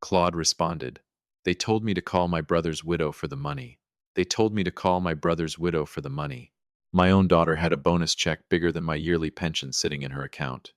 Claude responded. They told me to call my brother's widow for the money. They told me to call my brother's widow for the money. My own daughter had a bonus check bigger than my yearly pension sitting in her account.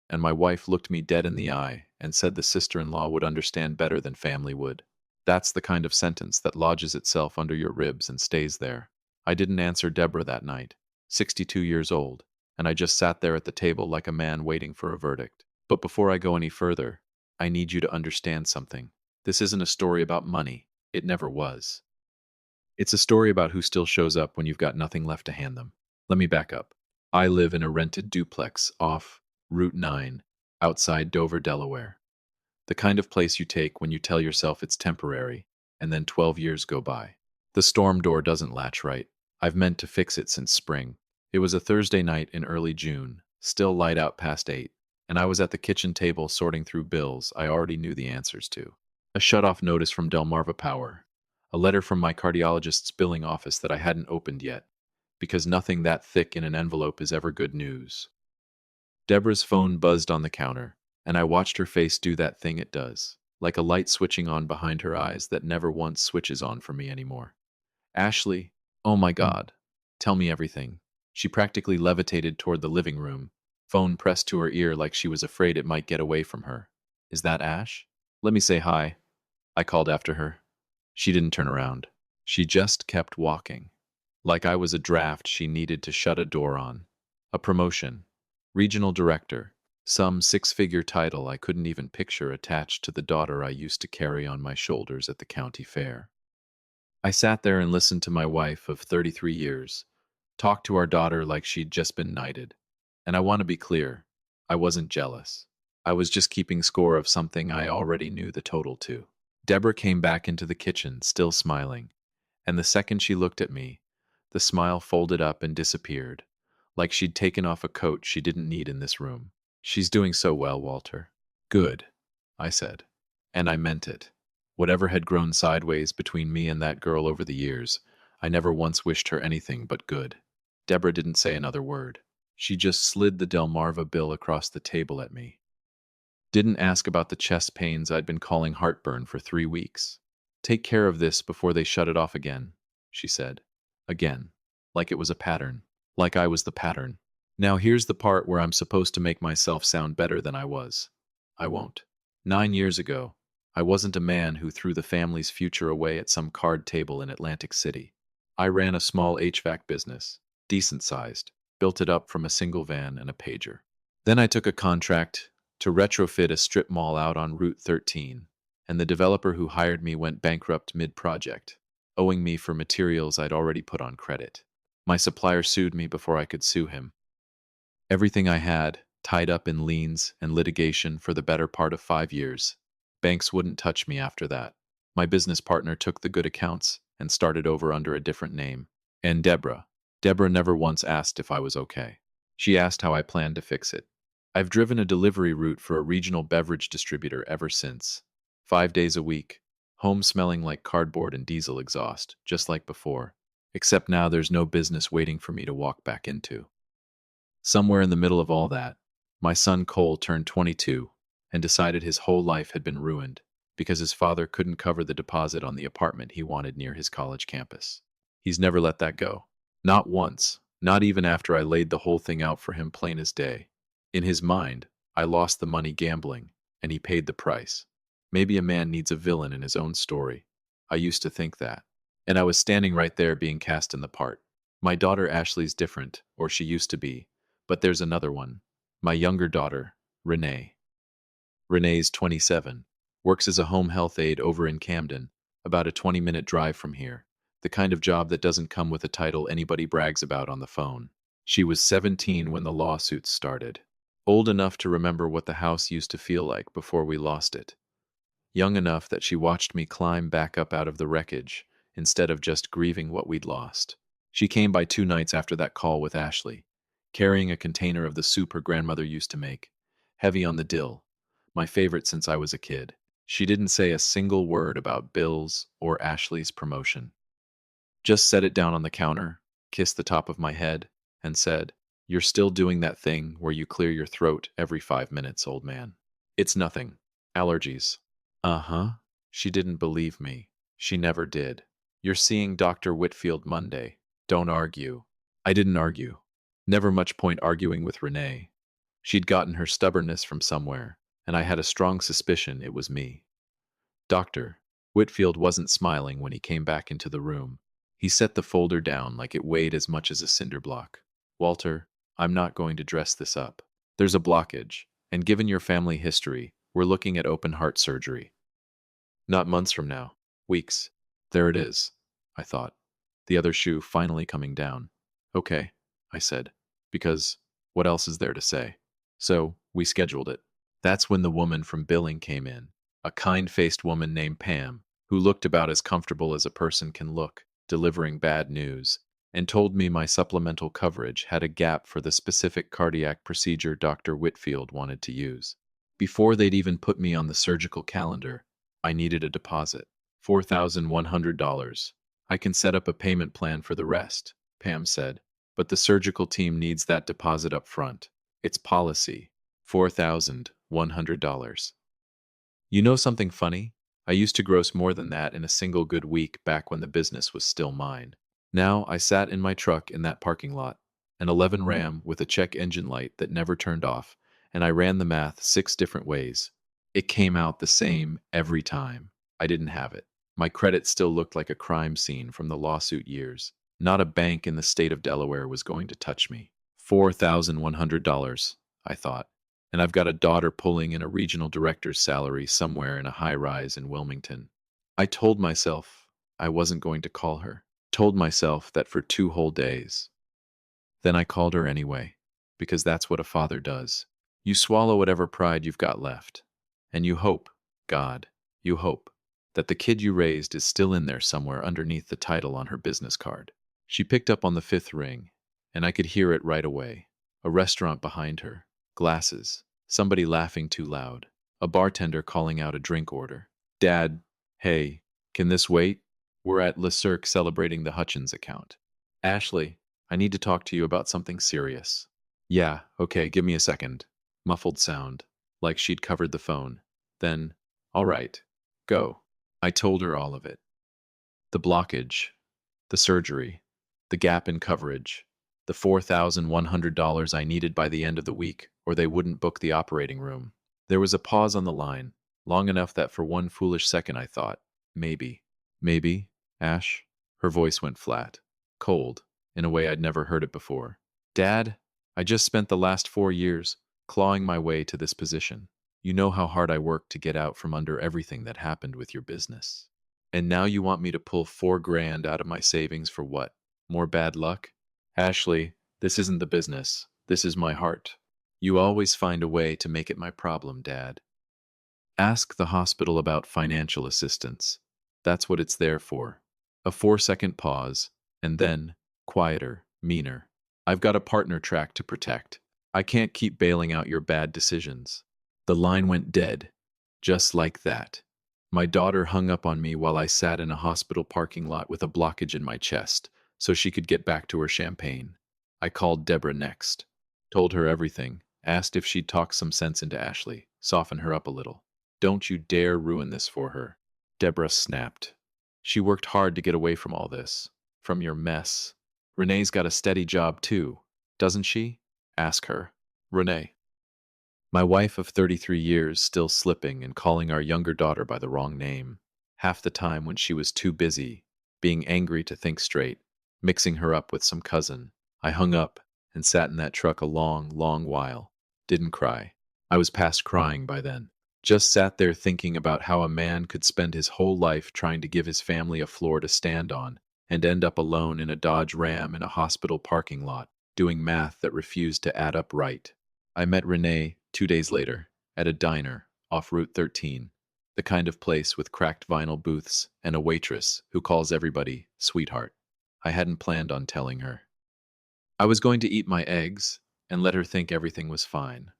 And my wife looked me dead in the eye and said the sister-in-law would understand better than family would. That's the kind of sentence that lodges itself under your ribs and stays there. I didn't answer Deborah that night, 62 years old, and I just sat there at the table like a man waiting for a verdict. But before I go any further, I need you to understand something. This isn't a story about money. It never was. It's a story about who still shows up when you've got nothing left to hand them. Let me back up. I live in a rented duplex off Route 9, outside Dover, Delaware. The kind of place you take when you tell yourself it's temporary, and then 12 years go by. The storm door doesn't latch right. I've meant to fix it since spring. It was a Thursday night in early June, still light out past 8, and I was at the kitchen table sorting through bills I already knew the answers to. A shut-off notice from Delmarva Power, a letter from my cardiologist's billing office that I hadn't opened yet, because nothing that thick in an envelope is ever good news. Deborah's phone buzzed on the counter, and I watched her face do that thing it does, like a light switching on behind her eyes that never once switches on for me anymore. Ashley, oh my God, tell me everything. She practically levitated toward the living room, phone pressed to her ear like she was afraid it might get away from her. Is that Ash? Let me say hi, I called after her. She didn't turn around. She just kept walking, like I was a draft she needed to shut a door on. A promotion. Regional director. Some six-figure title I couldn't even picture attached to the daughter I used to carry on my shoulders at the county fair. I sat there and listened to my wife of 33 years talk to our daughter like she'd just been knighted. And I want to be clear, I wasn't jealous. I was just keeping score of something I already knew the total to. Deborah came back into the kitchen, still smiling, and the second she looked at me, the smile folded up and disappeared, like she'd taken off a coat she didn't need in this room. She's doing so well, Walter. Good, I said, and I meant it. Whatever had grown sideways between me and that girl over the years, I never once wished her anything but good. Deborah didn't say another word. She just slid the Delmarva bill across the table at me. Didn't ask about the chest pains I'd been calling heartburn for 3 weeks. Take care of this before they shut it off again, she said. Again. Like it was a pattern. Like I was the pattern. Now here's the part where I'm supposed to make myself sound better than I was. I won't. 9 years ago, I wasn't a man who threw the family's future away at some card table in Atlantic City. I ran a small HVAC business, decent-sized, built it up from a single van and a pager. Then I took a contract to retrofit a strip mall out on Route 13, and the developer who hired me went bankrupt mid-project, owing me for materials I'd already put on credit. My supplier sued me before I could sue him. Everything I had, tied up in liens and litigation for the better part of 5 years. Banks wouldn't touch me after that. My business partner took the good accounts and started over under a different name. And Deborah never once asked if I was okay. She asked how I planned to fix it. I've driven a delivery route for a regional beverage distributor ever since. 5 days a week, home smelling like cardboard and diesel exhaust, just like before. Except now there's no business waiting for me to walk back into. Somewhere in the middle of all that, my son Cole turned 22 and decided his whole life had been ruined because his father couldn't cover the deposit on the apartment he wanted near his college campus. He's never let that go. Not once, not even after I laid the whole thing out for him plain as day. In his mind, I lost the money gambling, and he paid the price. Maybe a man needs a villain in his own story. I used to think that. And I was standing right there being cast in the part. My daughter Ashley's different, or she used to be, but there's another one. My younger daughter, Renee. Renee's 27, works as a home health aide over in Camden, about a 20-minute drive from here, the kind of job that doesn't come with a title anybody brags about on the phone. She was 17 when the lawsuits started, old enough to remember what the house used to feel like before we lost it, young enough that she watched me climb back up out of the wreckage instead of just grieving what we'd lost. She came by 2 nights after that call with Ashley, carrying a container of the soup her grandmother used to make, heavy on the dill, my favorite since I was a kid. She didn't say a single word about bills or Ashley's promotion. Just set it down on the counter, kissed the top of my head, and said, "You're still doing that thing where you clear your throat every 5 minutes, old man. It's nothing. Allergies." Uh-huh. She didn't believe me. She never did. You're seeing Dr. Whitfield Monday. Don't argue. I didn't argue. Never much point arguing with Renee. She'd gotten her stubbornness from somewhere, and I had a strong suspicion it was me. Doctor Whitfield wasn't smiling when he came back into the room. He set the folder down like it weighed as much as a cinder block. Walter, I'm not going to dress this up. There's a blockage, and given your family history, we're looking at open heart surgery. Not months from now. Weeks. There it is, I thought, the other shoe finally coming down. Okay, I said, because what else is there to say? So, we scheduled it. That's when the woman from billing came in, a kind-faced woman named Pam, who looked about as comfortable as a person can look, delivering bad news, and told me my supplemental coverage had a gap for the specific cardiac procedure Dr. Whitfield wanted to use. Before they'd even put me on the surgical calendar, I needed a deposit. $4,100. I can set up a payment plan for the rest, Pam said, but the surgical team needs that deposit up front. It's policy. $4,100. You know something funny? I used to gross more than that in a single good week back when the business was still mine. Now I sat in my truck in that parking lot, an 11 Ram with a check engine light that never turned off, and I ran the math 6 different ways. It came out the same every time. I didn't have it. My credit still looked like a crime scene from the lawsuit years. Not a bank in the state of Delaware was going to touch me. $4,100, I thought. And I've got a daughter pulling in a regional director's salary somewhere in a high rise in Wilmington. I told myself I wasn't going to call her. Told myself that for 2 whole days. Then I called her anyway, because that's what a father does. You swallow whatever pride you've got left. And you hope, God, you hope, that the kid you raised is still in there somewhere underneath the title on her business card. She picked up on the 5th ring, and I could hear it right away. A restaurant behind her, glasses, somebody laughing too loud, a bartender calling out a drink order. Dad, hey, can this wait? We're at Le Cirque celebrating the Hutchins account. Ashley, I need to talk to you about something serious. Yeah, okay, give me a second. Muffled sound, like she'd covered the phone. Then, all right, go. I told her all of it. The blockage, the surgery, the gap in coverage, the $4,100 I needed by the end of the week, or they wouldn't book the operating room. There was a pause on the line, long enough that for one foolish second I thought, maybe. Maybe, Ash? Her voice went flat, cold, in a way I'd never heard it before. Dad, I just spent the last 4 years clawing my way to this position. You know how hard I worked to get out from under everything that happened with your business. And now you want me to pull $4,000 out of my savings for what? More bad luck? Ashley, this isn't the business. This is my heart. You always find a way to make it my problem, Dad. Ask the hospital about financial assistance. That's what it's there for. A 4-second pause, and then, quieter, meaner. I've got a partner track to protect. I can't keep bailing out your bad decisions. The line went dead, just like that. My daughter hung up on me while I sat in a hospital parking lot with a blockage in my chest, so she could get back to her champagne. I called Deborah next, told her everything, asked if she'd talk some sense into Ashley, soften her up a little. Don't you dare ruin this for her. Deborah snapped. She worked hard to get away from all this, from your mess. Renee's got a steady job too, doesn't she? Ask her. Renee. My wife of 33 years still slipping and calling our younger daughter by the wrong name, half the time when she was too busy, being angry to think straight, mixing her up with some cousin. I hung up and sat in that truck a long, long while. Didn't cry. I was past crying by then. Just sat there thinking about how a man could spend his whole life trying to give his family a floor to stand on and end up alone in a Dodge Ram in a hospital parking lot, doing math that refused to add up right. I met Renee 2 days later at a diner off Route 13, the kind of place with cracked vinyl booths and a waitress who calls everybody sweetheart. I hadn't planned on telling her. I was going to eat my eggs and let her think everything was fine.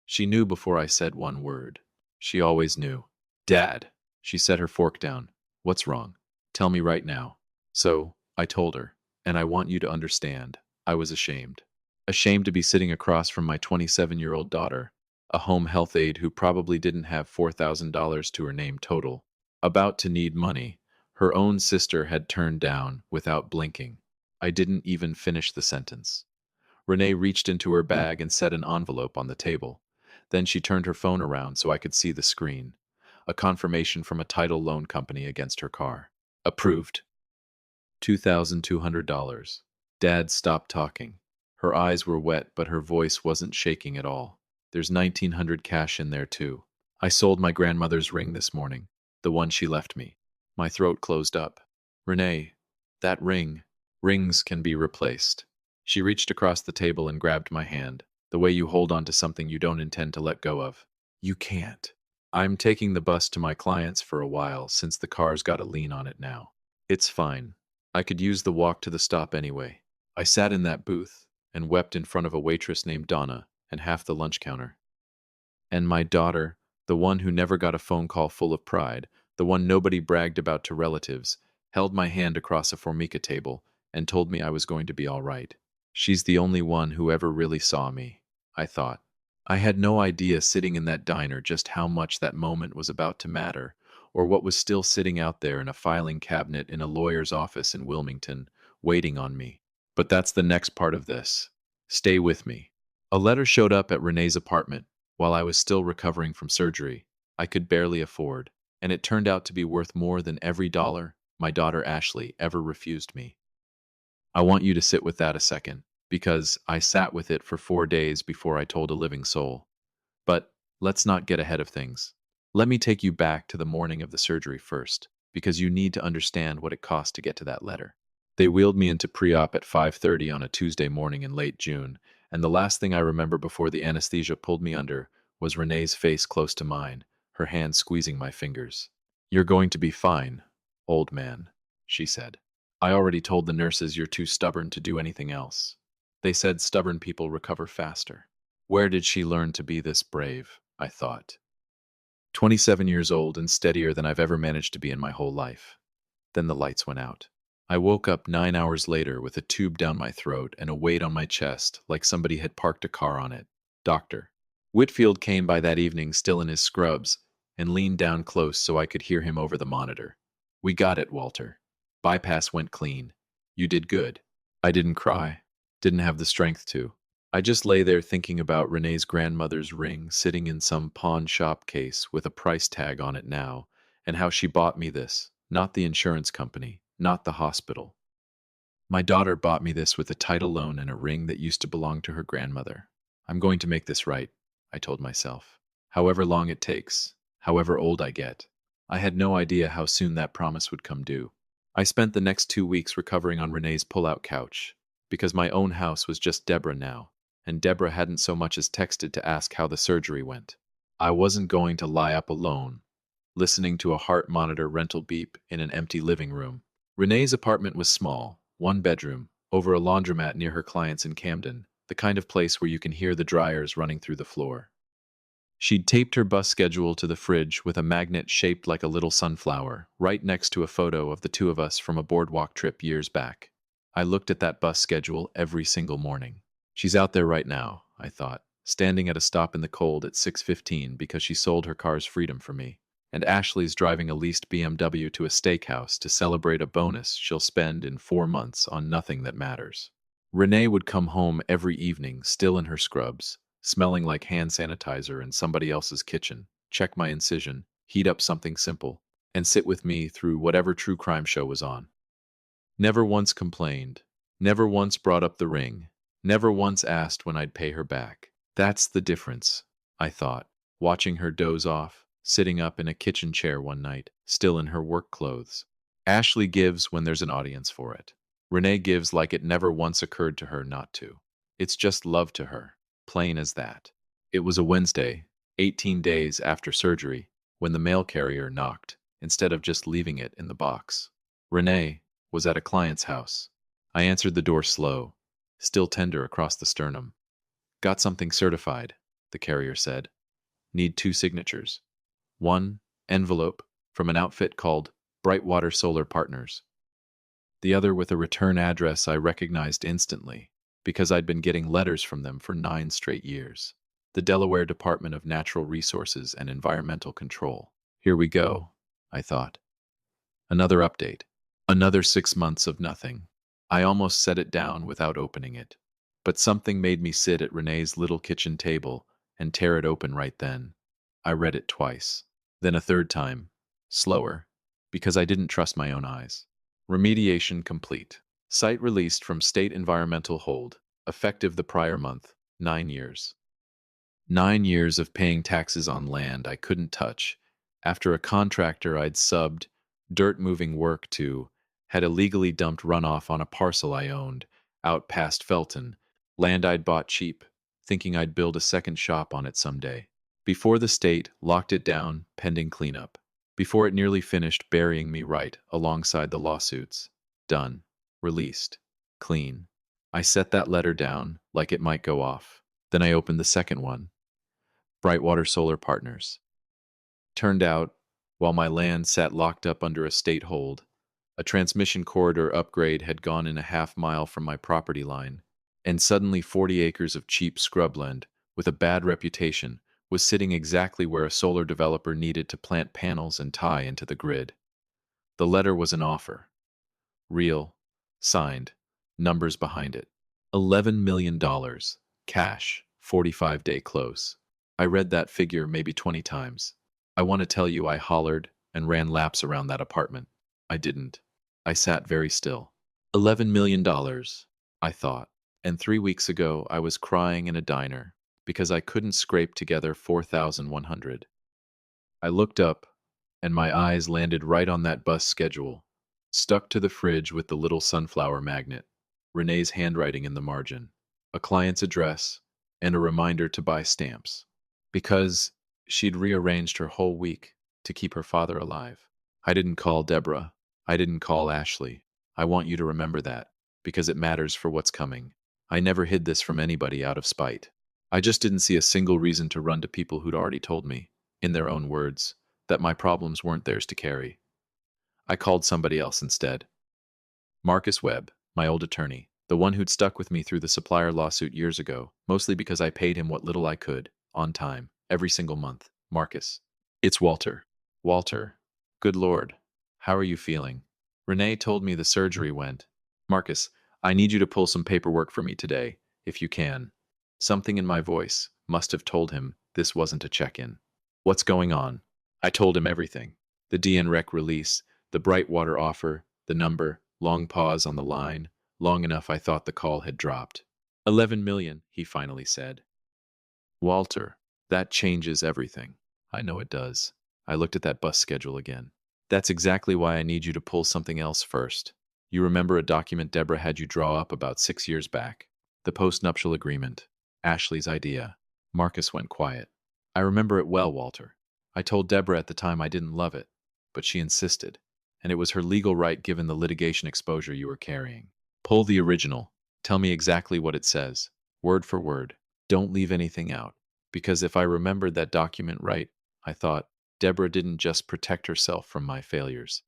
She knew before I said one word. She always knew. Dad, she set her fork down. What's wrong? Tell me right now. So, I told her, and I want you to understand, I was ashamed. Ashamed to be sitting across from my 27-year-old daughter, a home health aide who probably didn't have $4,000 to her name total, about to need money her own sister had turned down without blinking. I didn't even finish the sentence. Renee reached into her bag and set an envelope on the table. Then she turned her phone around so I could see the screen. A confirmation from a title loan company against her car. Approved. $2,200. Dad stopped talking. Her eyes were wet, but her voice wasn't shaking at all. There's 1,900 cash in there, too. I sold my grandmother's ring this morning, the one she left me. My throat closed up. Renee, that ring. Rings can be replaced. She reached across the table and grabbed my hand, the way you hold on to something you don't intend to let go of. You can't. I'm taking the bus to my client's for a while since the car's got a lien on it now. It's fine. I could use the walk to the stop anyway. I sat in that booth and wept in front of a waitress named Donna and half the lunch counter. And my daughter, the one who never got a phone call full of pride, the one nobody bragged about to relatives, held my hand across a formica table and told me I was going to be all right. She's the only one who ever really saw me, I thought. I had no idea sitting in that diner just how much that moment was about to matter, or what was still sitting out there in a filing cabinet in a lawyer's office in Wilmington, waiting on me. But that's the next part of this. Stay with me. A letter showed up at Renee's apartment while I was still recovering from surgery I could barely afford, and it turned out to be worth more than every dollar my daughter Ashley ever refused me. I want you to sit with that a second, because I sat with it for 4 days before I told a living soul. But let's not get ahead of things. Let me take you back to the morning of the surgery first, because you need to understand what it cost to get to that letter. They wheeled me into pre-op at 5:30 on a Tuesday morning in late June, and the last thing I remember before the anesthesia pulled me under was Renee's face close to mine, her hand squeezing my fingers. You're going to be fine, old man, she said. I already told the nurses you're too stubborn to do anything else. They said stubborn people recover faster. Where did she learn to be this brave? I thought. 27 years old and steadier than I've ever managed to be in my whole life. Then the lights went out. I woke up 9 hours later with a tube down my throat and a weight on my chest like somebody had parked a car on it. Doctor. Whitfield came by that evening still in his scrubs and leaned down close so I could hear him over the monitor. We got it, Walter. Bypass went clean. You did good. I didn't cry. Didn't have the strength to. I just lay there thinking about Renee's grandmother's ring sitting in some pawn shop case with a price tag on it now, and how she bought me this, not the insurance company, not the hospital. My daughter bought me this with a title loan and a ring that used to belong to her grandmother. I'm going to make this right, I told myself. However long it takes, however old I get. I had no idea how soon that promise would come due. I spent the next 2 weeks recovering on Renee's pull-out couch, because my own house was just Deborah now, and Deborah hadn't so much as texted to ask how the surgery went. I wasn't going to lie up alone, listening to a heart monitor rental beep in an empty living room. Renee's apartment was small, one bedroom, over a laundromat near her clients in Camden, the kind of place where you can hear the dryers running through the floor. She'd taped her bus schedule to the fridge with a magnet shaped like a little sunflower, right next to a photo of the two of us from a boardwalk trip years back. I looked at that bus schedule every single morning. She's out there right now, I thought, standing at a stop in the cold at 6:15 because she sold her car's freedom for me. And Ashley's driving a leased BMW to a steakhouse to celebrate a bonus she'll spend in 4 months on nothing that matters. Renee would come home every evening, still in her scrubs, smelling like hand sanitizer in somebody else's kitchen, check my incision, heat up something simple, and sit with me through whatever true crime show was on. Never once complained, never once brought up the ring, never once asked when I'd pay her back. That's the difference, I thought, watching her doze off, sitting up in a kitchen chair one night, still in her work clothes. Ashley gives when there's an audience for it. Renee gives like it never once occurred to her not to. It's just love to her, plain as that. It was a Wednesday, 18 days after surgery, when the mail carrier knocked, instead of just leaving it in the box. Renee was at a client's house. I answered the door slow, still tender across the sternum. Got something certified, the carrier said. Need 2 signatures. One, envelope, from an outfit called Brightwater Solar Partners. The other with a return address I recognized instantly, because I'd been getting letters from them for 9 straight years. The Delaware Department of Natural Resources and Environmental Control. Here we go, I thought. Another update. Another 6 months of nothing. I almost set it down without opening it. But something made me sit at Renee's little kitchen table and tear it open right then. I read it twice. Then a third time. Slower. Because I didn't trust my own eyes. Remediation complete. Site released from state environmental hold. Effective the prior month. 9 years. 9 years of paying taxes on land I couldn't touch after a contractor I'd subbed dirt moving work to had illegally dumped runoff on a parcel I owned out past Felton, land I'd bought cheap, thinking I'd build a second shop on it someday. Before the state locked it down pending cleanup. Before it nearly finished burying me right alongside the lawsuits. Done. Released. Clean. I set that letter down like it might go off. Then I opened the second one. Brightwater Solar Partners. Turned out, while my land sat locked up under a state hold, a transmission corridor upgrade had gone in a half-mile from my property line, and suddenly 40 acres of cheap scrubland, with a bad reputation, was sitting exactly where a solar developer needed to plant panels and tie into the grid. The letter was an offer. Real. Signed. Numbers behind it. $11 million. Cash. 45-day close. I read that figure maybe 20 times. I want to tell you I hollered and ran laps around that apartment. I didn't. I sat very still. $11 million, I thought. And 3 weeks ago I was crying in a diner because I couldn't scrape together 4,100. I looked up, and my eyes landed right on that bus schedule, stuck to the fridge with the little sunflower magnet, Renee's handwriting in the margin, a client's address, and a reminder to buy stamps. Because she'd rearranged her whole week to keep her father alive. I didn't call Deborah. I didn't call Ashley. I want you to remember that, because it matters for what's coming. I never hid this from anybody out of spite. I just didn't see a single reason to run to people who'd already told me, in their own words, that my problems weren't theirs to carry. I called somebody else instead. Marcus Webb, my old attorney, the one who'd stuck with me through the supplier lawsuit years ago, mostly because I paid him what little I could, on time, every single month. Marcus. It's Walter. Walter. Good Lord. How are you feeling? Renee told me the surgery went. Marcus, I need you to pull some paperwork for me today, if you can. Something in my voice must have told him this wasn't a check-in. What's going on? I told him everything. The DNREC release, the Brightwater offer, the number, long pause on the line, long enough I thought the call had dropped. 11 million, he finally said. Walter, that changes everything. I know it does. I looked at that bus schedule again. That's exactly why I need you to pull something else first. You remember a document Deborah had you draw up about 6 years back? The post-nuptial agreement. Ashley's idea. Marcus went quiet. I remember it well, Walter. I told Deborah at the time I didn't love it, but she insisted, and it was her legal right given the litigation exposure you were carrying. Pull the original. Tell me exactly what it says, word for word. Don't leave anything out, because if I remembered that document right, I thought, Deborah didn't just protect herself from my failures.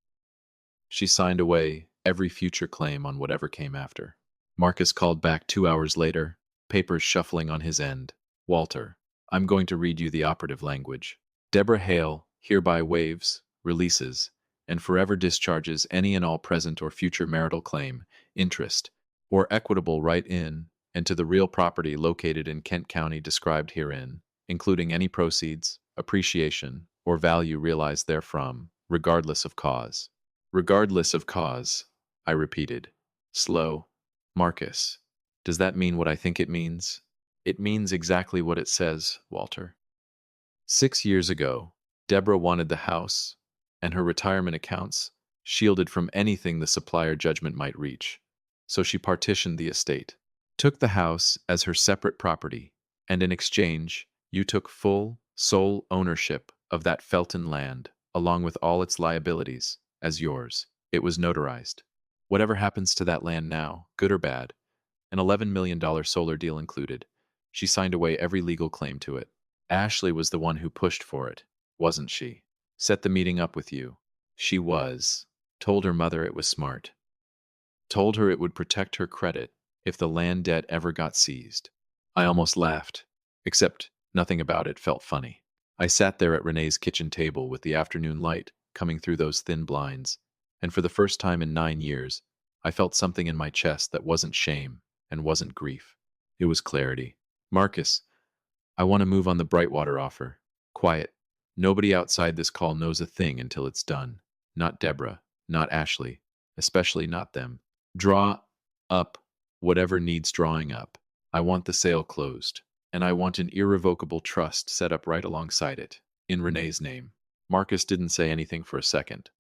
She signed away every future claim on whatever came after. Marcus called back 2 hours later, papers shuffling on his end. Walter, I'm going to read you the operative language. Deborah Hale hereby waives, releases, and forever discharges any and all present or future marital claim, interest, or equitable right in and to the real property located in Kent County described herein, including any proceeds, appreciation, or value realized therefrom, regardless of cause. Regardless of cause, I repeated. Slow. Marcus, does that mean what I think it means? It means exactly what it says, Walter. 6 years ago, Deborah wanted the house and her retirement accounts shielded from anything the supplier judgment might reach, so she partitioned the estate, took the house as her separate property, and in exchange, you took full, sole ownership of that Felton land, along with all its liabilities, as yours. It was notarized. Whatever happens to that land now, good or bad, an $11 million solar deal included, she signed away every legal claim to it. Ashley was the one who pushed for it, wasn't she? Set the meeting up with you. She was. Told her mother it was smart. Told her it would protect her credit if the land debt ever got seized. I almost laughed. Except Nothing about it felt funny. I sat there at Renee's kitchen table with the afternoon light coming through those thin blinds, and for the first time in 9 years, I felt something in my chest that wasn't shame and wasn't grief. It was clarity. Marcus, I want to move on the Brightwater offer. Quiet. Nobody outside this call knows a thing until it's done. Not Deborah, not Ashley, especially not them. Draw up whatever needs drawing up. I want the sale closed, and I want an irrevocable trust set up right alongside it, in Renee's name. Marcus didn't say anything for a second.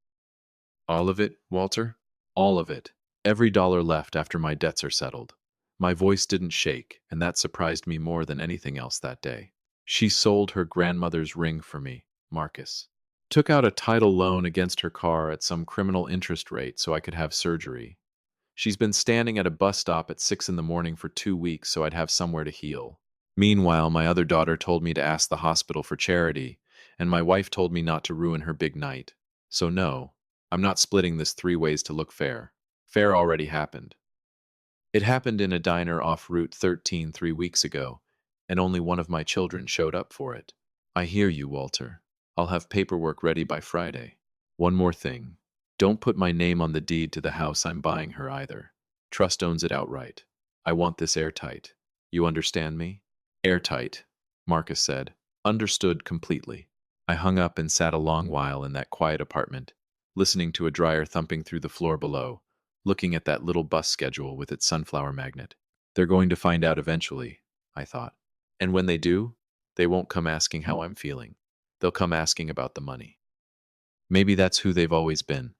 All of it, Walter? All of it. Every dollar left after my debts are settled. My voice didn't shake, and that surprised me more than anything else that day. She sold her grandmother's ring for me, Marcus. Took out a title loan against her car at some criminal interest rate so I could have surgery. She's been standing at a bus stop at 6 in the morning for 2 weeks so I'd have somewhere to heal. Meanwhile, my other daughter told me to ask the hospital for charity, and my wife told me not to ruin her big night. So no, I'm not splitting this 3 ways to look fair. Fair already happened. It happened in a diner off Route 13 3 weeks ago, and only one of my children showed up for it. I hear you, Walter. I'll have paperwork ready by Friday. One more thing. Don't put my name on the deed to the house I'm buying her either. Trust owns it outright. I want this airtight. You understand me? Airtight, Marcus said. Understood completely. I hung up and sat a long while in that quiet apartment, listening to a dryer thumping through the floor below, looking at that little bus schedule with its sunflower magnet. They're going to find out eventually, I thought. And when they do, they won't come asking how I'm feeling. They'll come asking about the money. Maybe that's who they've always been.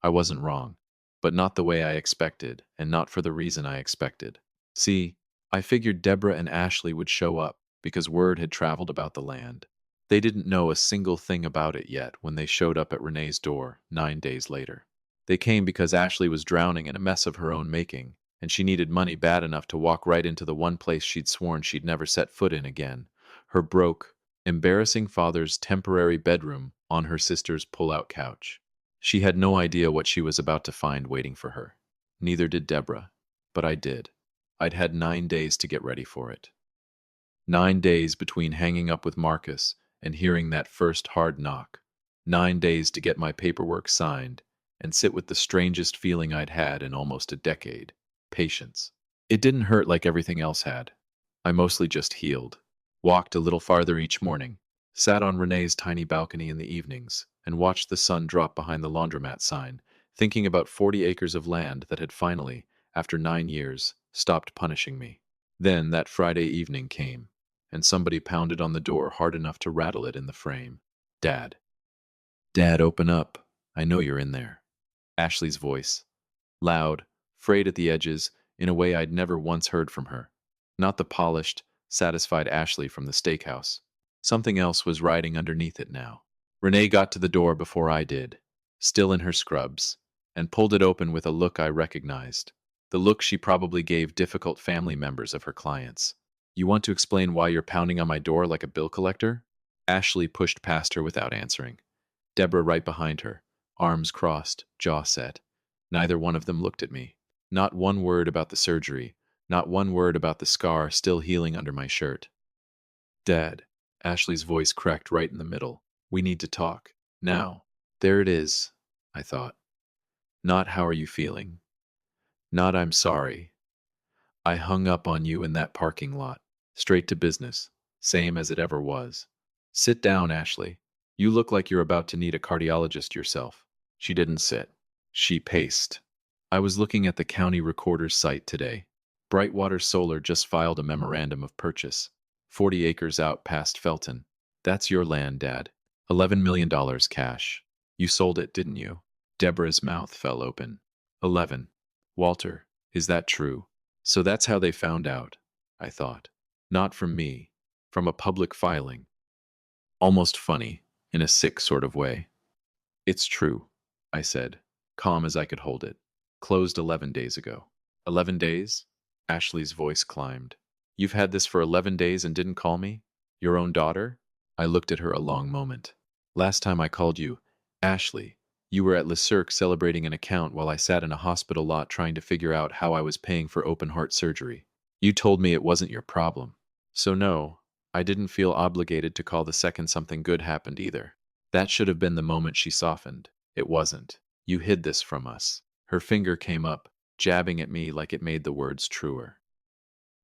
I wasn't wrong, but not the way I expected, and not for the reason I expected. See, I figured Deborah and Ashley would show up because word had traveled about the land. They didn't know a single thing about it yet when they showed up at Renee's door 9 days later. They came because Ashley was drowning in a mess of her own making, and she needed money bad enough to walk right into the one place she'd sworn she'd never set foot in again, her broke, embarrassing father's temporary bedroom on her sister's pull-out couch. She had no idea what she was about to find waiting for her. Neither did Deborah, but I did. I'd had 9 days to get ready for it. 9 days between hanging up with Marcus and hearing that first hard knock. 9 days to get my paperwork signed and sit with the strangest feeling I'd had in almost a decade. Patience. It didn't hurt like everything else had. I mostly just healed. Walked a little farther each morning, sat on Renee's tiny balcony in the evenings, and watched the sun drop behind the laundromat sign, thinking about 40 acres of land that had finally, after 9 years, stopped punishing me. Then that Friday evening came, and somebody pounded on the door hard enough to rattle it in the frame. Dad. Dad, open up. I know you're in there. Ashley's voice. Loud, frayed at the edges, in a way I'd never once heard from her. Not the polished, satisfied Ashley from the steakhouse. Something else was riding underneath it now. Renee got to the door before I did, still in her scrubs, and pulled it open with a look I recognized. The look she probably gave difficult family members of her clients. You want to explain why you're pounding on my door like a bill collector? Ashley pushed past her without answering. Deborah right behind her, arms crossed, jaw set. Neither one of them looked at me. Not one word about the surgery, not one word about the scar still healing under my shirt. Dad, Ashley's voice cracked right in the middle. We need to talk. Now. There it is, I thought. Not how are you feeling. Not I'm sorry. I hung up on you in that parking lot. Straight to business. Same as it ever was. Sit down, Ashley. You look like you're about to need a cardiologist yourself. She didn't sit. She paced. I was looking at the county recorder's site today. Brightwater Solar just filed a memorandum of purchase. 40 acres out past Felton. That's your land, Dad. $11 million cash. You sold it, didn't you? Deborah's mouth fell open. 11. Walter, is that true? So that's how they found out, I thought. Not from me. From a public filing. Almost funny, in a sick sort of way. It's true, I said, calm as I could hold it. Closed 11 days ago. 11 days? Ashley's voice climbed. You've had this for 11 days and didn't call me? Your own daughter? I looked at her a long moment. Last time I called you, Ashley, you were at Le Cirque celebrating an account while I sat in a hospital lot trying to figure out how I was paying for open heart surgery. You told me it wasn't your problem. So no, I didn't feel obligated to call the second something good happened either. That should have been the moment she softened. It wasn't. You hid this from us. Her finger came up, jabbing at me like it made the words truer.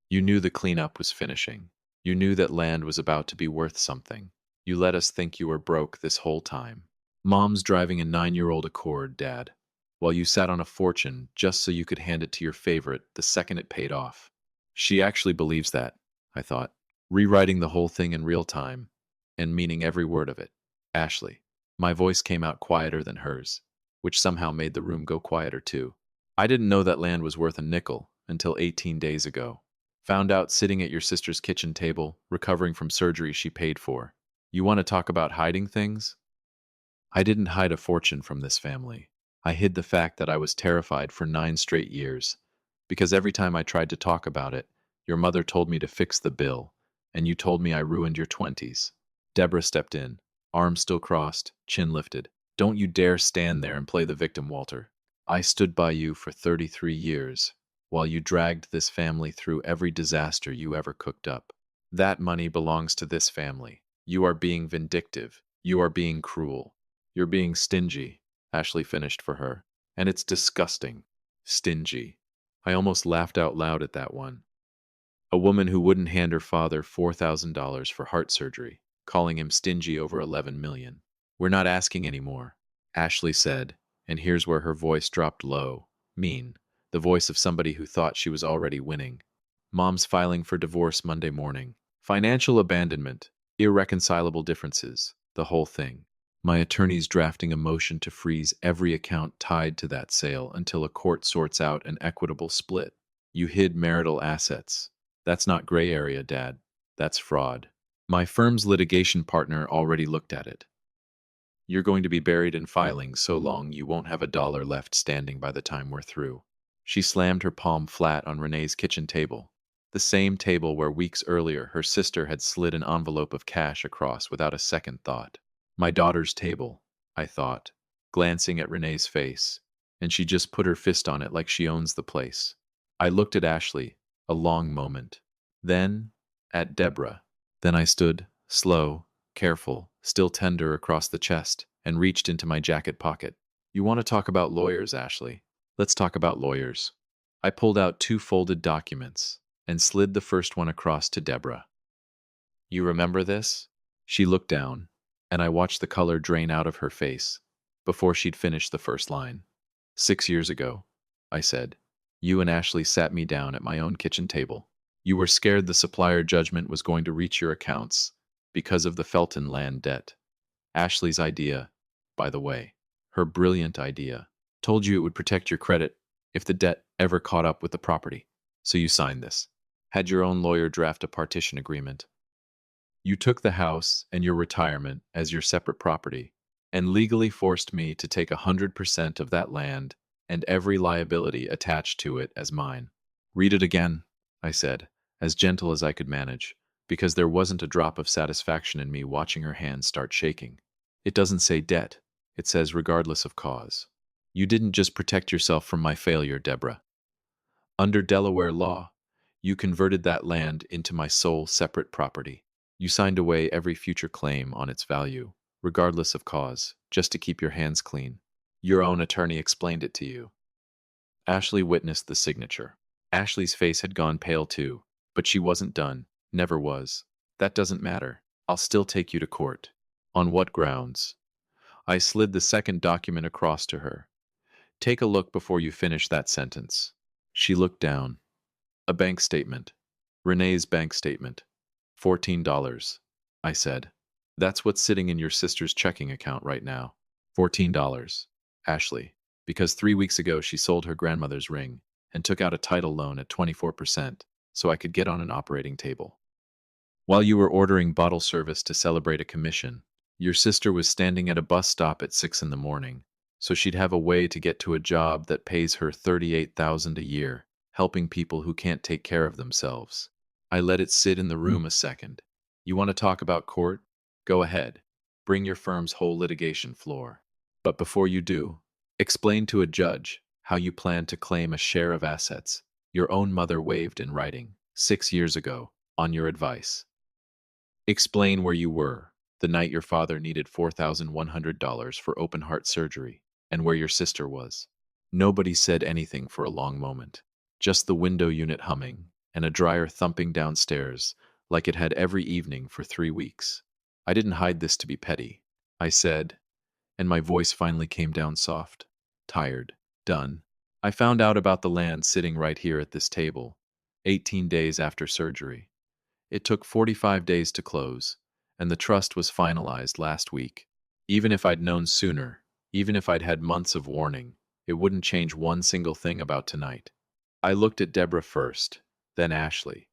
You knew the cleanup was finishing. You knew that land was about to be worth something. You let us think you were broke this whole time. Mom's driving a 9-year-old Accord, Dad, while you sat on a fortune just so you could hand it to your favorite the second it paid off. She actually believes that, I thought, rewriting the whole thing in real time and meaning every word of it. Ashley. My voice came out quieter than hers, which somehow made the room go quieter too. I didn't know that land was worth a nickel until 18 days ago. Found out sitting at your sister's kitchen table, recovering from surgery she paid for. You want to talk about hiding things? I didn't hide a fortune from this family. I hid the fact that I was terrified for 9 straight years. Because every time I tried to talk about it, your mother told me to fix the bill, and you told me I ruined your 20s. Deborah stepped in, arms still crossed, chin lifted. Don't you dare stand there and play the victim, Walter. I stood by you for 33 years, while you dragged this family through every disaster you ever cooked up. That money belongs to this family. You are being vindictive. You are being cruel. You're being stingy, Ashley finished for her. And it's disgusting. Stingy. I almost laughed out loud at that one. A woman who wouldn't hand her father $4,000 for heart surgery, calling him stingy over 11 million. We're not asking anymore, Ashley said, and here's where her voice dropped low, mean, the voice of somebody who thought she was already winning. Mom's filing for divorce Monday morning. Financial abandonment, irreconcilable differences, the whole thing. My attorney's drafting a motion to freeze every account tied to that sale until a court sorts out an equitable split. You hid marital assets. That's not gray area, Dad. That's fraud. My firm's litigation partner already looked at it. You're going to be buried in filings so long you won't have a dollar left standing by the time we're through. She slammed her palm flat on Renee's kitchen table, the same table where weeks earlier her sister had slid an envelope of cash across without a second thought. My daughter's table, I thought, glancing at Renee's face, and she just put her fist on it like she owns the place. I looked at Ashley, a long moment. Then, at Deborah. Then I stood, slow, careful, still tender across the chest, and reached into my jacket pocket. You want to talk about lawyers, Ashley? Let's talk about lawyers. I pulled out 2 folded documents and slid the first one across to Deborah. You remember this? She looked down, and I watched the color drain out of her face before she'd finished the first line. 6 years ago, I said, you and Ashley sat me down at my own kitchen table. You were scared the supplier judgment was going to reach your accounts because of the Felton land debt. Ashley's idea, by the way, her brilliant idea, told you it would protect your credit if the debt ever caught up with the property. So you signed this. Had your own lawyer draft a partition agreement. You took the house and your retirement as your separate property and legally forced me to take 100% of that land and every liability attached to it as mine. Read it again, I said, as gentle as I could manage, because there wasn't a drop of satisfaction in me watching her hands start shaking. It doesn't say debt. It says regardless of cause. You didn't just protect yourself from my failure, Deborah. Under Delaware law, you converted that land into my sole separate property. You signed away every future claim on its value, regardless of cause, just to keep your hands clean. Your own attorney explained it to you. Ashley witnessed the signature. Ashley's face had gone pale too, but she wasn't done, never was. That doesn't matter. I'll still take you to court. On what grounds? I slid the second document across to her. Take a look before you finish that sentence. She looked down. A bank statement. Renee's bank statement. $14, I said. That's what's sitting in your sister's checking account right now. $14. Ashley. Because 3 weeks ago she sold her grandmother's ring and took out a title loan at 24% so I could get on an operating table. While you were ordering bottle service to celebrate a commission, your sister was standing at a bus stop at 6 in the morning, so she'd have a way to get to a job that pays her $38,000 a year, helping people who can't take care of themselves. I let it sit in the room a second. You want to talk about court? Go ahead. Bring your firm's whole litigation floor. But before you do, explain to a judge how you plan to claim a share of assets your own mother waived in writing 6 years ago on your advice. Explain where you were the night your father needed $4,100 for open heart surgery, and where your sister was. Nobody said anything for a long moment. Just the window unit humming, and a dryer thumping downstairs like it had every evening for 3 weeks. I didn't hide this to be petty. I said, and my voice finally came down soft, tired, done. I found out about the land sitting right here at this table, 18 days after surgery. It took 45 days to close, and the trust was finalized last week. Even if I'd known sooner, even if I'd had months of warning, it wouldn't change one single thing about tonight. I looked at Deborah first, then Ashley.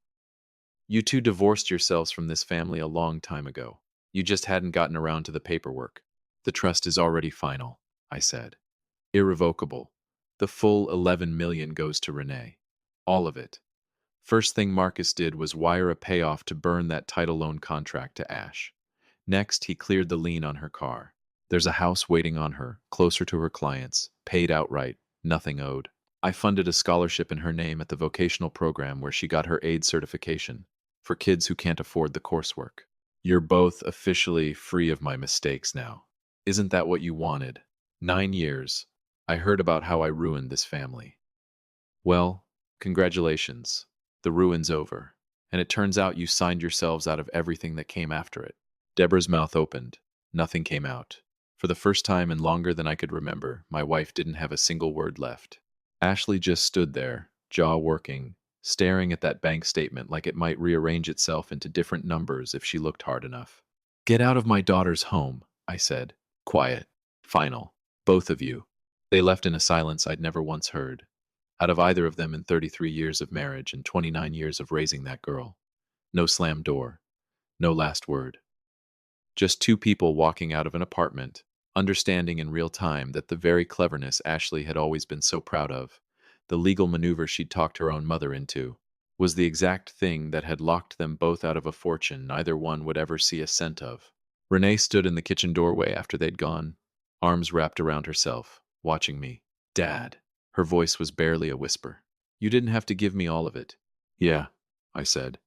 You two divorced yourselves from this family a long time ago. You just hadn't gotten around to the paperwork. The trust is already final, I said. Irrevocable. The full 11 million goes to Renee. All of it. First thing Marcus did was wire a payoff to burn that title loan contract to ash. Next, he cleared the lien on her car. There's a house waiting on her, closer to her clients, paid outright, nothing owed. I funded a scholarship in her name at the vocational program where she got her aid certification for kids who can't afford the coursework. You're both officially free of my mistakes now. Isn't that what you wanted? 9 years. I heard about how I ruined this family. Well, congratulations. The ruin's over. And it turns out you signed yourselves out of everything that came after it. Deborah's mouth opened. Nothing came out. For the first time in longer than I could remember, my wife didn't have a single word left. Ashley just stood there, jaw working, staring at that bank statement like it might rearrange itself into different numbers if she looked hard enough. Get out of my daughter's home, I said. Quiet. Final. Both of you. They left in a silence I'd never once heard. Out of either of them in 33 years of marriage and 29 years of raising that girl. No slammed door. No last word. Just two people walking out of an apartment, understanding in real time that the very cleverness Ashley had always been so proud of, the legal maneuver she'd talked her own mother into, was the exact thing that had locked them both out of a fortune neither one would ever see a cent of. Renee stood in the kitchen doorway after they'd gone, arms wrapped around herself, watching me. Dad. Her voice was barely a whisper. You didn't have to give me all of it. Yeah, I said.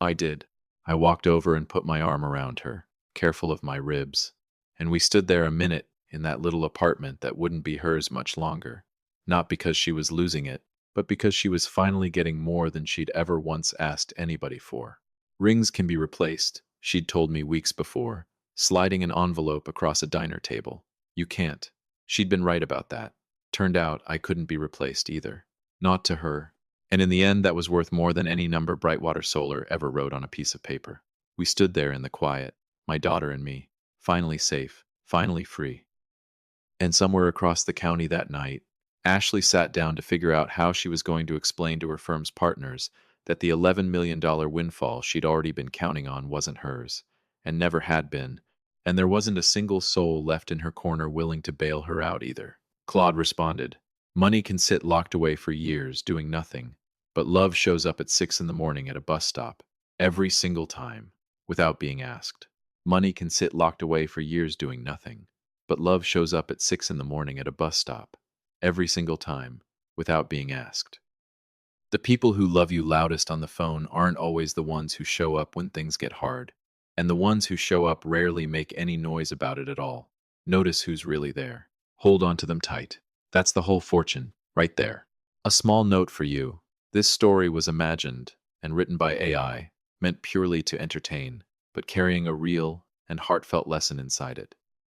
I did. I walked over and put my arm around her, careful of my ribs, and we stood there a minute in that little apartment that wouldn't be hers much longer, not because she was losing it, but because she was finally getting more than she'd ever once asked anybody for. Rings can be replaced, she'd told me weeks before, sliding an envelope across a diner table. You can't. She'd been right about that. Turned out I couldn't be replaced either. Not to her. And in the end, that was worth more than any number Brightwater Solar ever wrote on a piece of paper. We stood there in the quiet, my daughter and me, finally safe, finally free. And somewhere across the county that night, Ashley sat down to figure out how she was going to explain to her firm's partners that the $11 million windfall she'd already been counting on wasn't hers, and never had been, and there wasn't a single soul left in her corner willing to bail her out either. Claude responded, Money can sit locked away for years doing nothing, but love shows up at 6 in the morning at a bus stop, every single time, without being asked. Money can sit locked away for years doing nothing, but love shows up at 6 in the morning at a bus stop, every single time, without being asked. The people who love you loudest on the phone aren't always the ones who show up when things get hard, and the ones who show up rarely make any noise about it at all. Notice who's really there. Hold on to them tight. That's the whole fortune, right there. A small note for you. This story was imagined and written by AI, meant purely to entertain, but carrying a real and heartfelt lesson inside it.